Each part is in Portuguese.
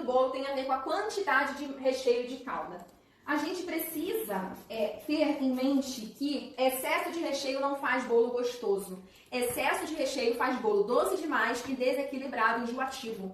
do bolo tem a ver com a quantidade de recheio de calda. A gente precisa ter em mente que excesso de recheio não faz bolo gostoso. Excesso de recheio faz bolo doce demais e desequilibrado, enjoativo.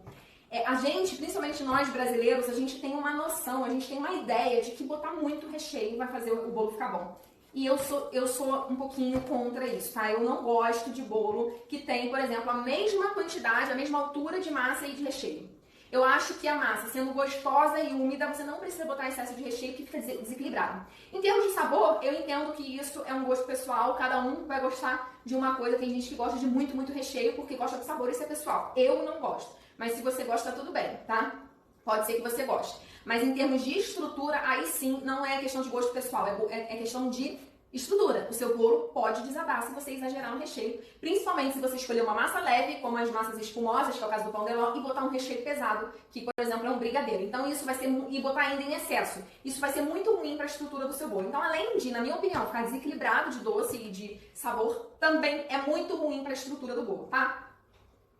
A gente, principalmente nós brasileiros, a gente tem uma noção, a gente tem uma ideia de que botar muito recheio vai fazer o bolo ficar bom. E eu sou um pouquinho contra isso, tá? Eu não gosto de bolo que tem, por exemplo, a mesma quantidade, a mesma altura de massa e de recheio. Eu acho que a massa, sendo gostosa e úmida, você não precisa botar excesso de recheio que fica desequilibrado. Em termos de sabor, eu entendo que isso é um gosto pessoal, cada um vai gostar de uma coisa. Tem gente que gosta de muito recheio porque gosta de sabor, isso é pessoal. Eu não gosto, mas se você gosta, tudo bem, tá? Pode ser que você goste. Mas em termos de estrutura, aí sim, não é questão de gosto pessoal, é questão de estrutura. O seu bolo pode desabar se você exagerar no recheio, principalmente se você escolher uma massa leve, como as massas espumosas, que é o caso do pão de ló, e botar um recheio pesado, que por exemplo é um brigadeiro. Então isso vai ser, e botar ainda em excesso, isso vai ser muito ruim para a estrutura do seu bolo. Então além de, na minha opinião, ficar desequilibrado de doce e de sabor, também é muito ruim para a estrutura do bolo, tá?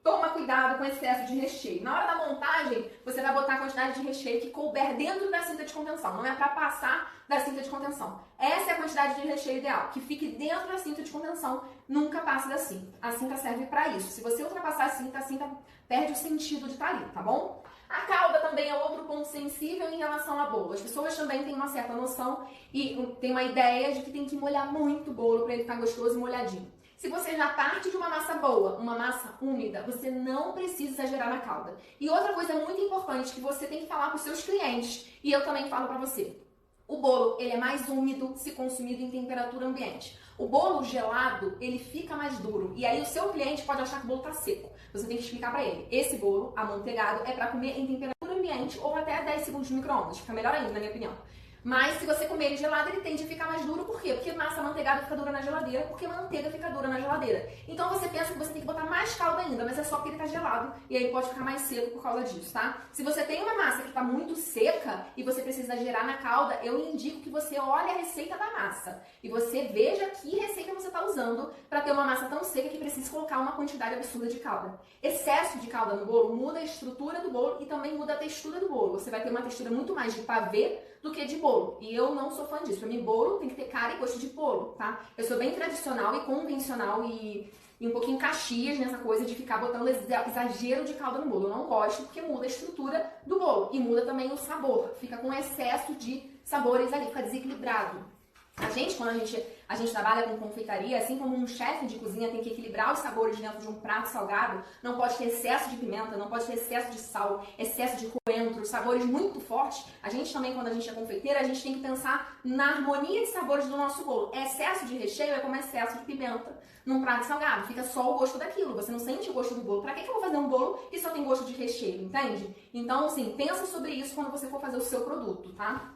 Toma cuidado com excesso de recheio. Na hora da montagem, você vai botar a quantidade de recheio que couber dentro da cinta de contenção. Não é para passar da cinta de contenção. Essa é a quantidade de recheio ideal, que fique dentro da cinta de contenção, nunca passe da cinta. A cinta serve para isso. Se você ultrapassar a cinta perde o sentido de estar ali, tá bom? A calda também é outro ponto sensível em relação ao bolo. As pessoas também têm uma certa noção e têm uma ideia de que tem que molhar muito o bolo para ele ficar gostoso e molhadinho. Se você já parte de uma massa boa, uma massa úmida, você não precisa exagerar na calda. E outra coisa muito importante que você tem que falar para os seus clientes, e eu também falo para você. O bolo, ele é mais úmido se consumido em temperatura ambiente. O bolo gelado, ele fica mais duro. E aí o seu cliente pode achar que o bolo está seco. Você tem que explicar para ele. Esse bolo, amanteigado, é para comer em temperatura ambiente ou até 10 segundos no micro-ondas. Fica melhor ainda, na minha opinião. Mas se você comer ele gelado, ele tende a ficar mais duro. Por quê? Porque massa amanteigada fica dura na geladeira, porque manteiga fica dura na geladeira. Então você pensa que você tem que botar mais calda ainda, mas é só porque ele está gelado e aí ele pode ficar mais seco por causa disso, tá? Se você tem uma massa que está muito seca e você precisa exagerar na calda, eu indico que você olhe a receita da massa e você veja que receita você está usando para ter uma massa tão seca que precisa colocar uma quantidade absurda de calda. Excesso de calda no bolo muda a estrutura do bolo e também muda a textura do bolo. Você vai ter uma textura muito mais de pavê do que de bolo. E eu não sou fã disso. Pra mim, bolo tem que ter cara e gosto de bolo, tá? Eu sou bem tradicional e convencional e um pouquinho Caxias nessa coisa de ficar botando exagero de calda no bolo. Eu não gosto porque muda a estrutura do bolo e muda também o sabor. Fica com excesso de sabores ali, fica desequilibrado. A gente, quando a gente trabalha com confeitaria, assim como um chefe de cozinha tem que equilibrar os sabores dentro de um prato salgado, não pode ter excesso de pimenta, não pode ter excesso de sal, excesso de coentro, sabores muito fortes. A gente também, quando a gente é confeiteira, a gente tem que pensar na harmonia de sabores do nosso bolo. Excesso de recheio é como excesso de pimenta num prato salgado. Fica só o gosto daquilo, você não sente o gosto do bolo. Pra que eu vou fazer um bolo e só tem gosto de recheio, entende? Então, assim, pensa sobre isso quando você for fazer o seu produto, tá?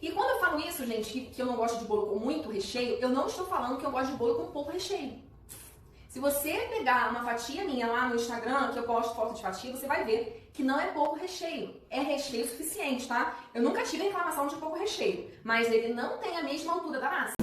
E quando eu falo isso, gente, que eu não gosto de bolo com muito recheio, eu não estou falando que eu gosto de bolo com pouco recheio. Se você pegar uma fatia minha lá no Instagram, que eu posto foto de fatia, você vai ver que não é pouco recheio. É recheio suficiente, tá? Eu nunca tive reclamação de pouco recheio, mas ele não tem a mesma altura da massa.